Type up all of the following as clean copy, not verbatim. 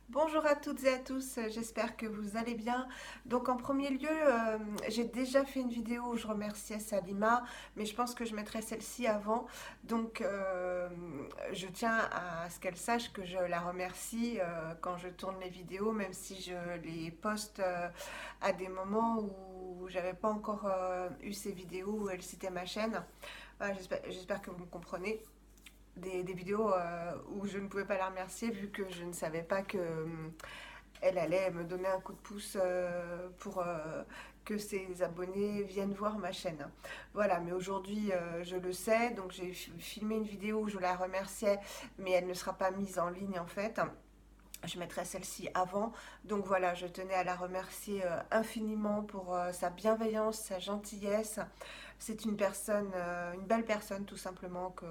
Bonjour à toutes et à tous, j'espère que vous allez bien. Donc en premier lieu, j'ai déjà fait une vidéo où je remerciais Salima, mais je pense que je mettrai celle-ci avant. Donc je tiens à ce qu'elle sache que je la remercie quand je tourne les vidéos, même si je les poste à des moments où j'avais pas encore eu ces vidéos où elle citait ma chaîne. Voilà, j'espère que vous me comprenez des vidéos où je ne pouvais pas la remercier vu que je ne savais pas que elle allait me donner un coup de pouce pour que ses abonnés viennent voir ma chaîne. Voilà, mais aujourd'hui je le sais, donc j'ai filmé une vidéo où je la remerciais, mais elle ne sera pas mise en ligne en fait. Je mettrai celle-ci avant. Donc voilà, je tenais à la remercier infiniment pour sa bienveillance, sa gentillesse. C'est une personne, une belle personne tout simplement que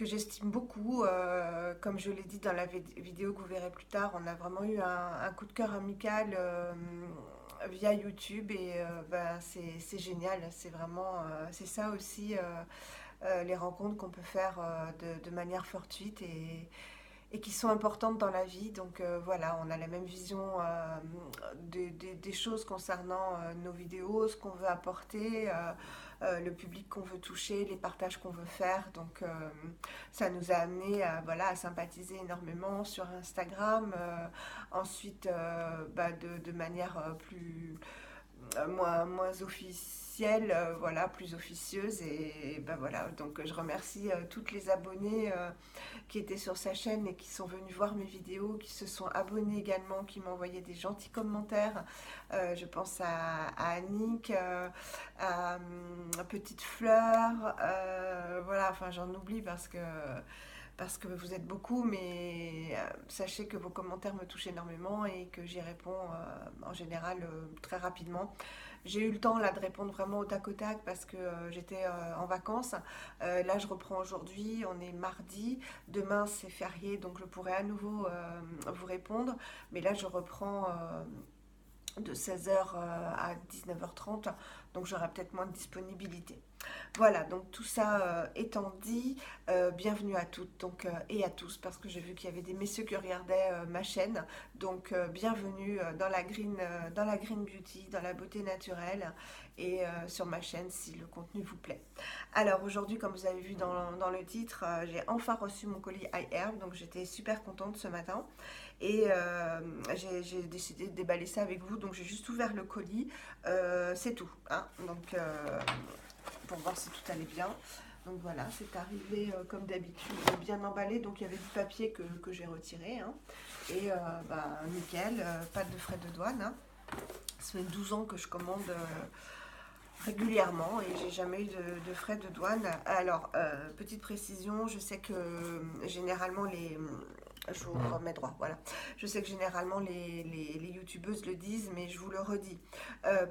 j'estime beaucoup. Comme je l'ai dit dans la vidéo que vous verrez plus tard, on a vraiment eu un coup de cœur amical via YouTube et ben, c'est génial. C'est vraiment, c'est ça aussi les rencontres qu'on peut faire de manière fortuite et qui sont importantes dans la vie. Donc voilà, on a la même vision des choses concernant nos vidéos, ce qu'on veut apporter, le public qu'on veut toucher, les partages qu'on veut faire. Donc ça nous a amené à, voilà, à sympathiser énormément sur Instagram. Ensuite, bah, de manière plus moins officielle, voilà, plus officieuse. Et ben voilà, donc je remercie toutes les abonnées qui étaient sur sa chaîne et qui sont venus voir mes vidéos, qui se sont abonnés également, qui m'ont envoyé des gentils commentaires. Je pense à Annick, à Petite Fleur, voilà, enfin j'en oublie parce que vous êtes beaucoup, mais sachez que vos commentaires me touchent énormément et que j'y réponds en général très rapidement. J'ai eu le temps là de répondre vraiment au tac au tac parce que j'étais en vacances. Là, je reprends aujourd'hui, on est mardi. Demain, c'est férié, donc je pourrai à nouveau vous répondre. Mais là, je reprends de 16h à 19h30, donc j'aurai peut-être moins de disponibilité. Voilà, donc tout ça étant dit, bienvenue à toutes donc, et à tous, parce que j'ai vu qu'il y avait des messieurs qui regardaient ma chaîne. Donc bienvenue dans la green beauty, dans la beauté naturelle, et sur ma chaîne si le contenu vous plaît. Alors aujourd'hui, comme vous avez vu dans le titre, j'ai enfin reçu mon colis iHerb, donc j'étais super contente ce matin. Et j'ai décidé de déballer ça avec vous, donc j'ai juste ouvert le colis, c'est tout, hein. Donc pour voir si tout allait bien. Donc voilà, c'est arrivé comme d'habitude, bien emballé. Donc il y avait du papier que j'ai retiré, hein. Et bah, nickel, pas de frais de douane, hein. Ça fait 12 ans que je commande régulièrement et j'ai jamais eu de frais de douane. Alors, petite précision, je sais que généralement je vous remets droit, voilà. Je sais que généralement les youtubeuses le disent, mais je vous le redis.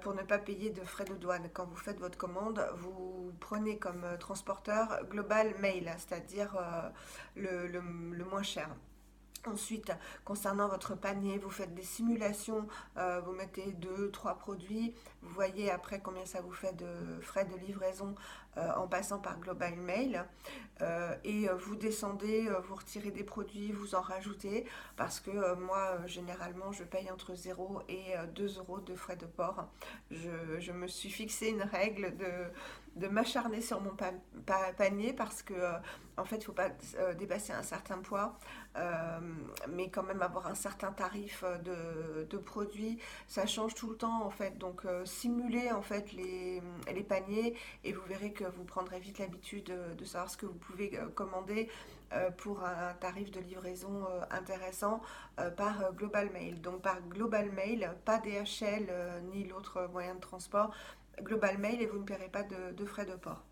Pour ne pas payer de frais de douane, quand vous faites votre commande, vous prenez comme transporteur Global Mail, c'est-à-dire le moins cher. Ensuite, concernant votre panier, vous faites des simulations, vous mettez deux, trois produits, vous voyez après combien ça vous fait de frais de livraison en passant par Global Mail. Et vous descendez, vous retirez des produits, vous en rajoutez, parce que moi, généralement, je paye entre 0 et 2 euros de frais de port. Je me suis fixé une règle de m'acharner sur mon panier parce que en fait il ne faut pas dépasser un certain poids, euh, mais quand même avoir un certain tarif de produits. Ça change tout le temps en fait, donc simulez en fait les paniers et vous verrez que vous prendrez vite l'habitude de savoir ce que vous pouvez commander pour un tarif de livraison intéressant par Global Mail. Donc par Global Mail, pas DHL ni l'autre moyen de transport, Global Mail, et vous ne paierez pas de frais de port.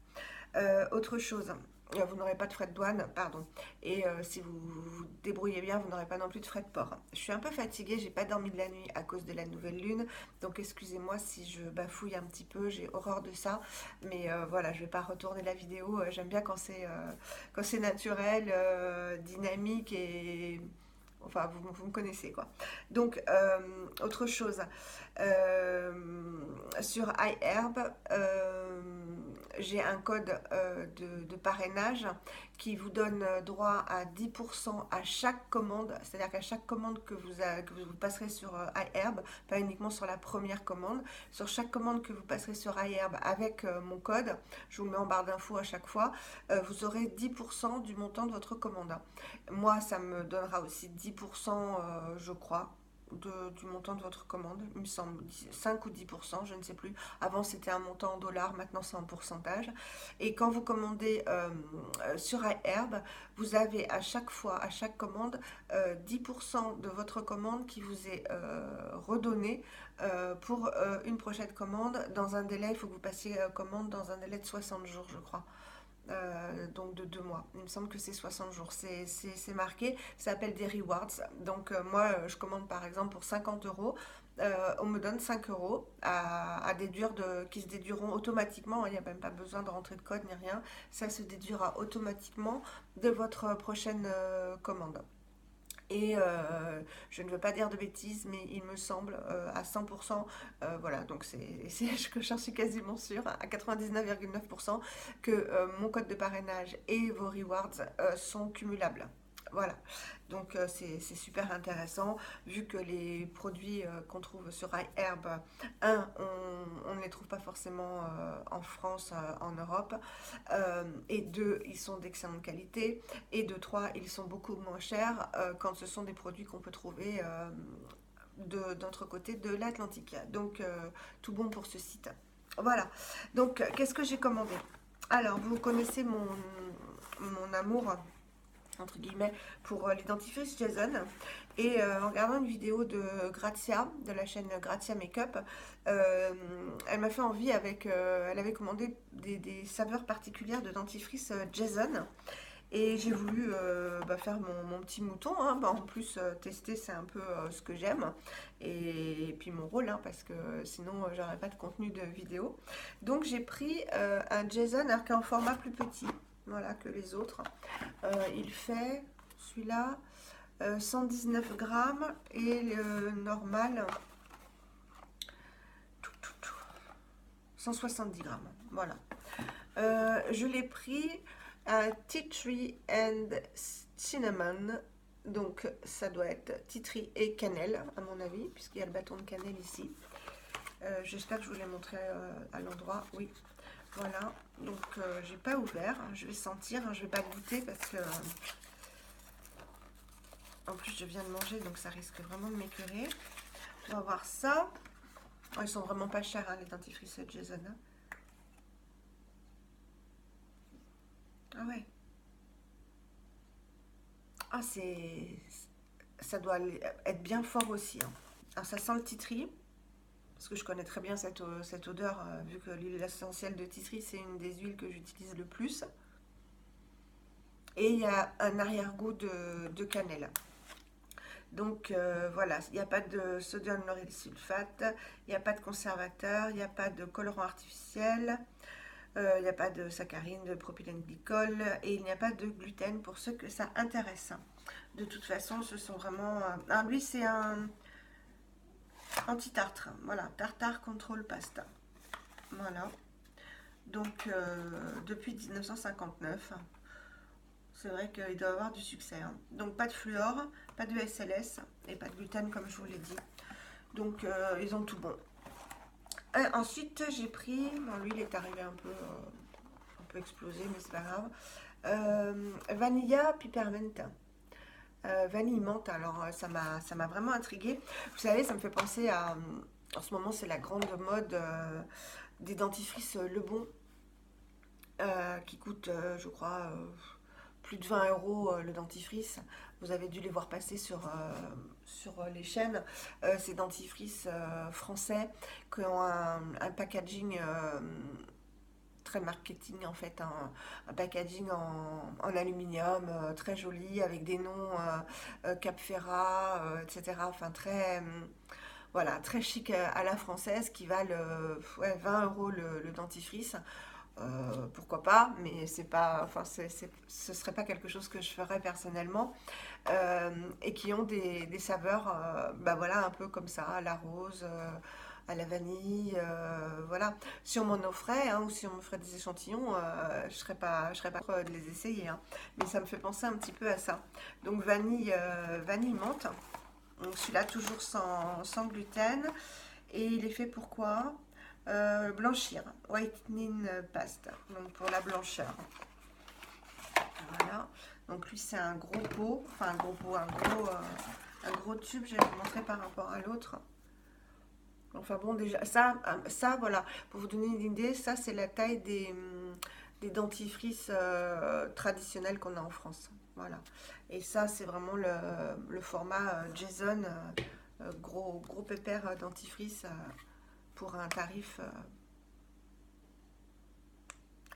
Autre chose, vous n'aurez pas de frais de douane, pardon. Et si vous vous débrouillez bien, vous n'aurez pas non plus de frais de port. Je suis un peu fatiguée, j'ai pas dormi de la nuit à cause de la nouvelle lune, donc excusez-moi si je bafouille un petit peu, j'ai horreur de ça. Mais voilà, je vais pas retourner la vidéo. J'aime bien quand c'est naturel, dynamique Enfin, vous me connaissez quoi. Donc, autre chose, euh, sur iHerb, j'ai un code de parrainage qui vous donne droit à 10% à chaque commande. C'est-à-dire qu'à chaque commande que vous passerez sur iHerb, pas uniquement sur la première commande, sur chaque commande que vous passerez sur iHerb avec mon code, je vous le mets en barre d'infos à chaque fois, vous aurez 10% du montant de votre commande. Moi, ça me donnera aussi 10%, je crois, du montant de votre commande. Il me semble 5 ou 10%, je ne sais plus. Avant, c'était un montant en dollars, maintenant c'est en pourcentage. Et quand vous commandez sur iHerb, vous avez à chaque fois, à chaque commande, 10% de votre commande qui vous est redonné pour une prochaine commande dans un délai. Il faut que vous passiez commande dans un délai de 60 jours, je crois. Donc de 2 mois. Il me semble que c'est 60 jours. C'est marqué, ça s'appelle des rewards. Donc moi, je commande par exemple pour 50 euros. On me donne 5 euros à déduire qui se déduiront automatiquement. Il n'y a même pas besoin de rentrer de code ni rien. Ça se déduira automatiquement de votre prochaine commande. Et je ne veux pas dire de bêtises, mais il me semble à 100%, voilà, donc j'en suis quasiment sûre, à 99,9% que mon code de parrainage et vos rewards sont cumulables. Voilà, donc c'est super intéressant, vu que les produits qu'on trouve sur iHerb, on ne les trouve pas forcément en France, en Europe, et deux, ils sont d'excellente qualité, et de trois, ils sont beaucoup moins chers quand ce sont des produits qu'on peut trouver d'autre côté de l'Atlantique. Donc, tout bon pour ce site. Voilà. Donc, qu'est-ce que j'ai commandé? Alors, vous connaissez mon amour, entre guillemets, pour les dentifrices Jason. Et en regardant une vidéo de Grazia, de la chaîne Grazia Makeup, elle m'a fait envie elle avait commandé des saveurs particulières de dentifrice Jason. Et j'ai voulu faire mon petit mouton, hein. En plus, tester, c'est un peu ce que j'aime. Et puis mon rôle, hein, parce que sinon, j'aurais pas de contenu de vidéo. Donc, j'ai pris un Jason, alors qui est en format plus petit, voilà, que les autres. Il fait, celui-là, 119 grammes et le normal, 170 grammes. Voilà. Je l'ai pris à Tea Tree and Cinnamon. Donc ça doit être tea tree et cannelle à mon avis, puisqu'il y a le bâton de cannelle ici. J'espère que je vous l'ai montré à l'endroit. Oui, voilà. Donc j'ai pas ouvert. Je vais sentir. Je vais pas goûter parce que en plus je viens de manger, donc ça risque vraiment de m'écœurer. On va voir ça. Oh, ils sont vraiment pas chers, hein, les dentifrices Jason. Hein. Ah ouais. Ah, ça doit être bien fort aussi. Hein. Alors, ça sent le titri, parce que je connais très bien cette odeur, vu que l'huile essentielle de titri, c'est une des huiles que j'utilise le plus. Et il y a un arrière-goût de cannelle. Donc voilà, il n'y a pas de sodium lauryl sulfate, il n'y a pas de conservateur, il n'y a pas de colorant artificiel, il n'y a pas de saccharine, de propylène-glycol et il n'y a pas de gluten pour ceux que ça intéresse. De toute façon, ce sont vraiment... Alors lui, c'est un anti-tartre. Voilà, tartare contrôle pasta. Voilà. Donc, depuis 1959, c'est vrai qu'il doit avoir du succès. Hein. Donc, pas de fluor, pas de SLS et pas de gluten, comme je vous l'ai dit. Donc, ils ont tout bon. Ensuite, j'ai pris... Bon, lui, il est arrivé un peu explosé, mais c'est pas grave. Vanilla Peppermint. Vanille menthe, alors ça m'a vraiment intriguée. Vous savez, ça me fait penser à... En ce moment, c'est la grande mode des dentifrices Le Bon, qui coûtent, je crois, plus de 20 euros le dentifrice. Vous avez dû les voir passer sur les chaînes. Ces dentifrices français qui ont un packaging très marketing en fait, un packaging en aluminium très joli avec des noms Cap Ferrat, etc. Enfin très voilà, très chic à la française qui valent ouais, 20 euros le dentifrice. pourquoi pas, mais c'est pas, enfin, ce serait pas quelque chose que je ferais personnellement. Et qui ont des saveurs, bah voilà, un peu comme ça, à la rose, à la vanille, voilà. Si on m'en offrait, hein, ou si on me ferait des échantillons, je serais pas contre de les essayer, hein. Mais ça me fait penser un petit peu à ça. Donc vanille, vanille menthe. Donc celui-là toujours sans gluten. Et il est fait pour quoi? Blanchir. Whitening pasta. Donc pour la blancheur. Voilà. Donc lui c'est un gros pot. Enfin un gros pot, un gros tube. Je vais vous montrer par rapport à l'autre. Enfin bon déjà ça voilà. Pour vous donner une idée, ça c'est la taille des dentifrices traditionnels qu'on a en France. Voilà. Et ça c'est vraiment le format Jason. Gros pépère dentifrice pour un tarif.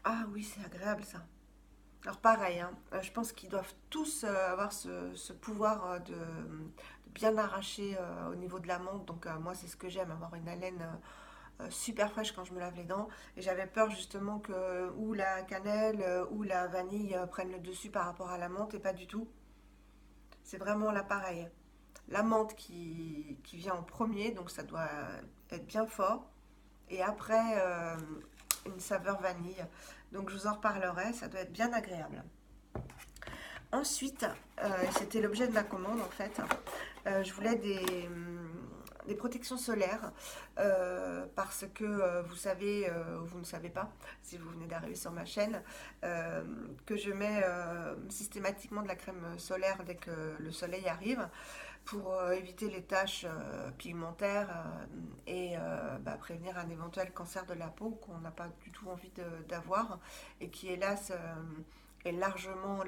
Ah oui, c'est agréable ça. Alors pareil, hein, je pense qu'ils doivent tous avoir ce pouvoir de bien arracher au niveau de la menthe. Donc moi, c'est ce que j'aime, avoir une haleine super fraîche quand je me lave les dents. Et j'avais peur justement que ou la cannelle ou la vanille prennent le dessus par rapport à la menthe et pas du tout. C'est vraiment là pareil. La menthe qui vient en premier, donc ça doit être bien fort. Et après, une saveur vanille. Donc je vous en reparlerai, ça doit être bien agréable. Ensuite, c'était l'objet de ma commande en fait. Je voulais des protections solaires parce que vous savez, vous ne savez pas, si vous venez d'arriver sur ma chaîne, que je mets systématiquement de la crème solaire dès que le soleil arrive pour éviter les taches pigmentaires et bah, prévenir un éventuel cancer de la peau qu'on n'a pas du tout envie d'avoir et qui hélas est largement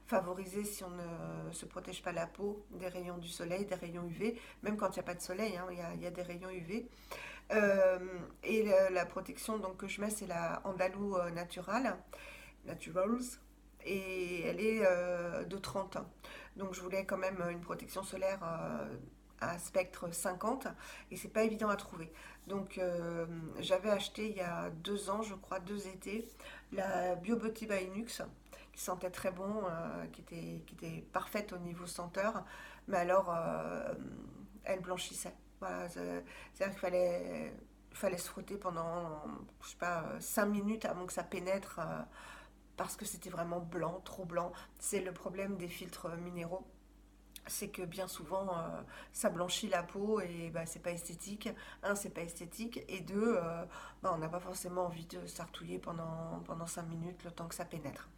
favorisé si on ne se protège pas la peau des rayons du soleil, des rayons UV, même quand il n'y a pas de soleil, hein, il y a des rayons UV. Et la protection donc, que je mets, c'est la Andalou Naturals, et elle est de 30. Donc je voulais quand même une protection solaire à spectre 50 et c'est pas évident à trouver. Donc j'avais acheté il y a 2 ans, je crois, 2 étés, la BioBody by Nux qui sentait très bon, qui était parfaite au niveau senteur, mais alors elle blanchissait. Voilà, c'est-à-dire fallait se frotter pendant, je sais pas, 5 minutes avant que ça pénètre parce que c'était vraiment blanc, trop blanc. C'est le problème des filtres minéraux. C'est que bien souvent, ça blanchit la peau et bah, c'est pas esthétique. Un, c'est pas esthétique. Et deux, bah, on n'a pas forcément envie de s'artouiller pendant 5 minutes le temps que ça pénètre.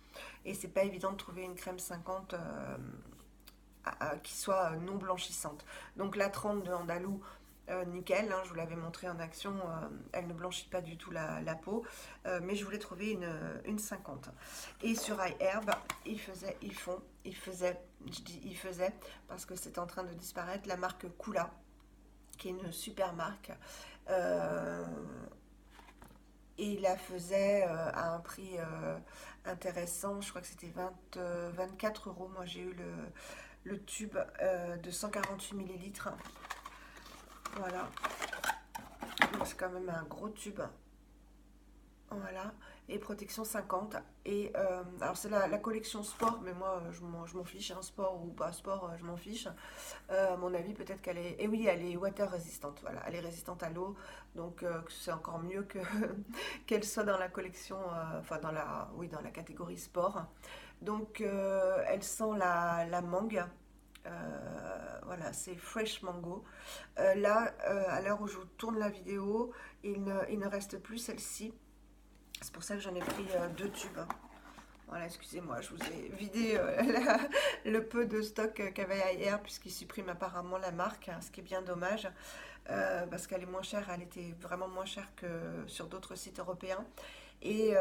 Et c'est pas évident de trouver une crème 50 qui soit non blanchissante. Donc la 30 de Andalou, nickel, hein, je vous l'avais montré en action, elle ne blanchit pas du tout la peau, mais je voulais trouver une 50. Et sur iHerb, ils faisaient, je dis ils faisaient parce que c'est en train de disparaître, la marque Kula, qui est une super marque, euh, et il la faisait à un prix intéressant, je crois que c'était 24 euros. Moi j'ai eu le tube de 148 millilitres. Voilà, donc c'est quand même un gros tube. Voilà, et protection 50. Et alors c'est la collection sport, mais moi je m'en fiche, hein, sport ou pas sport, je m'en fiche. À mon avis, peut-être qu'elle est. Et oui, elle est water résistante, voilà, elle est résistante à l'eau, donc c'est encore mieux que qu'elle soit dans la collection, enfin oui, dans la catégorie sport. Donc elle sent la mangue. Voilà, c'est Fresh Mango. Là, à l'heure où je vous tourne la vidéo, il ne reste plus celle-ci. C'est pour ça que j'en ai pris 2 tubes. Voilà, excusez-moi, je vous ai vidé le peu de stock qu'avait hier, puisqu'il supprime apparemment la marque, hein, ce qui est bien dommage, parce qu'elle est moins chère, elle était vraiment moins chère que sur d'autres sites européens. Et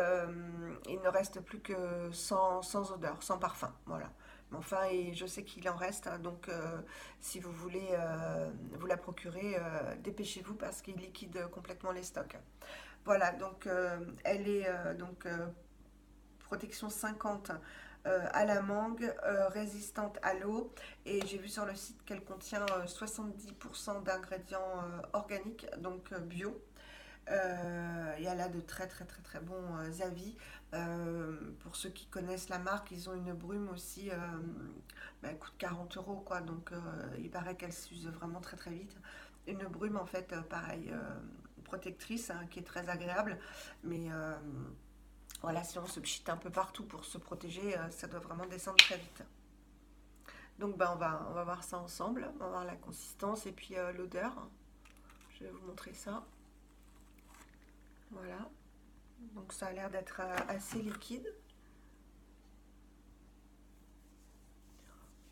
il ne reste plus que sans odeur, sans parfum, voilà. Mais enfin, et je sais qu'il en reste, hein, donc si vous voulez vous la procurer, dépêchez-vous parce qu'il liquide complètement les stocks. Voilà, donc elle est protection 50 à la mangue, résistante à l'eau. Et j'ai vu sur le site qu'elle contient 70% d'ingrédients organiques, donc bio. Il y a là de très bons avis. Pour ceux qui connaissent la marque, ils ont une brume aussi, elle coûte 40 € quoi, donc il paraît qu'elle s'use vraiment très vite. Une brume en fait, pareil, protectrice, hein, qui est très agréable, mais voilà, si on se pchite un peu partout pour se protéger, ça doit vraiment descendre très vite. Donc on va voir ça ensemble, on va voir la consistance et puis l'odeur. Je vais vous montrer ça. Voilà, donc ça a l'air d'être assez liquide.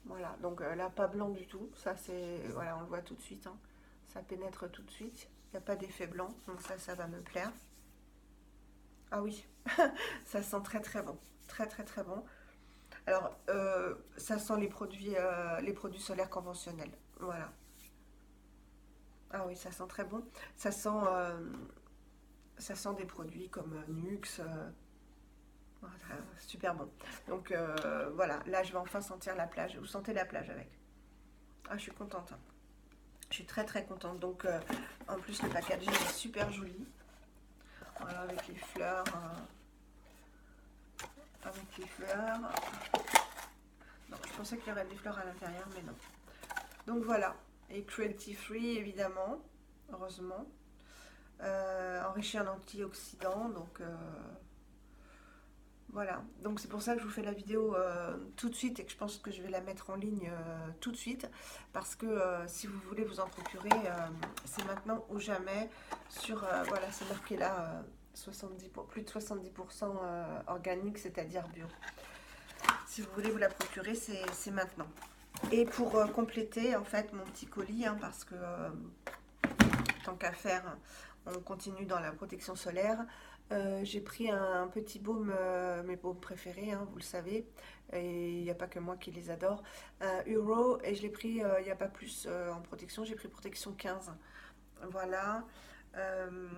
Voilà, donc là pas blanc du tout, ça c'est, voilà, on le voit tout de suite, hein. Ça pénètre tout de suite, il n'y a pas d'effet blanc, donc ça va me plaire. Ah oui, ça sent très bon, très bon. Alors, ça sent les produits solaires conventionnels, voilà. Ah oui, ça sent très bon. Ça sent, euh, Ça sent des produits comme Nux, voilà, super bon. Donc voilà, là je vais enfin sentir la plage. Vous sentez la plage avec? Ah, je suis contente. Je suis très contente. Donc en plus le packaging est super joli. Voilà, avec les fleurs. Avec les fleurs. Non, je pensais qu'il y aurait des fleurs à l'intérieur, mais non. Donc voilà. Et cruelty free évidemment, heureusement. Enrichi en antioxydants, donc voilà. Donc c'est pour ça que je vous fais la vidéo tout de suite et que je pense que je vais la mettre en ligne tout de suite, parce que si vous voulez vous en procurer, c'est maintenant ou jamais. Sur voilà, c'est marqué là 70 plus de 70% organique, c'est-à-dire bio. Si vous voulez vous la procurer, c'est maintenant. Et pour compléter en fait mon petit colis, hein, parce que tant qu'à faire, on continue dans la protection solaire. J'ai pris un petit baume, mes baumes préférés, hein, vous le savez, et il n'y a pas que moi qui les adore, un Euro, et je l'ai pris, il n'y a pas plus en protection, j'ai pris protection 15. Voilà. Euh,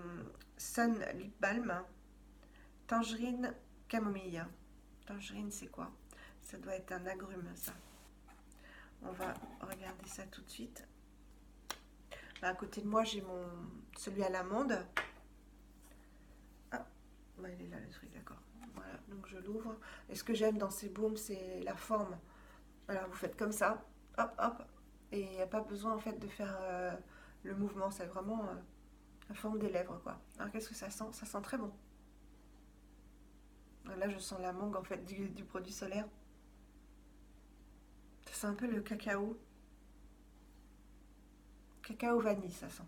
Sun Lip Balm, tangerine camomille. Tangerine, c'est quoi? Ça doit être un agrume, ça. On va regarder ça tout de suite. Là, à côté de moi, j'ai celui à l'amande. Ah, bah, il est là le truc, d'accord. Voilà, donc je l'ouvre. Et ce que j'aime dans ces baumes, c'est la forme. Voilà, vous faites comme ça, hop. Et il n'y a pas besoin en fait de faire le mouvement, c'est vraiment la forme des lèvres, quoi. Alors qu'est-ce que ça sent? Ça sent très bon. Là, je sens la mangue en fait du produit solaire. Ça sent un peu le cacao. Cacao vanille, ça sent.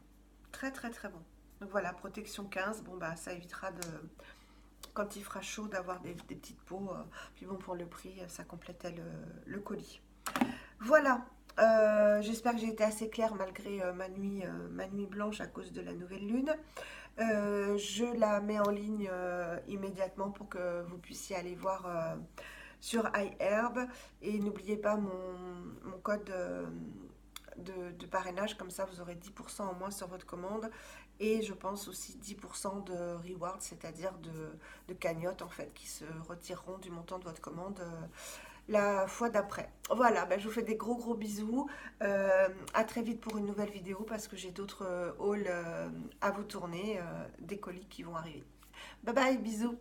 Très bon. Donc voilà, protection 15. Bon, bah, ça évitera de, quand il fera chaud, d'avoir des petites peaux. Puis bon, pour le prix, ça complétait le colis. Voilà. J'espère que j'ai été assez claire malgré ma nuit blanche à cause de la nouvelle lune. Je la mets en ligne immédiatement pour que vous puissiez aller voir sur iHerb. Et n'oubliez pas mon code de parrainage, comme ça vous aurez 10% en moins sur votre commande. Et je pense aussi 10% de reward, c'est-à-dire de cagnottes en fait, qui se retireront du montant de votre commande la fois d'après. Voilà, ben, je vous fais des gros bisous. À très vite pour une nouvelle vidéo, parce que j'ai d'autres hauls à vous tourner, des colis qui vont arriver. Bye bye, bisous.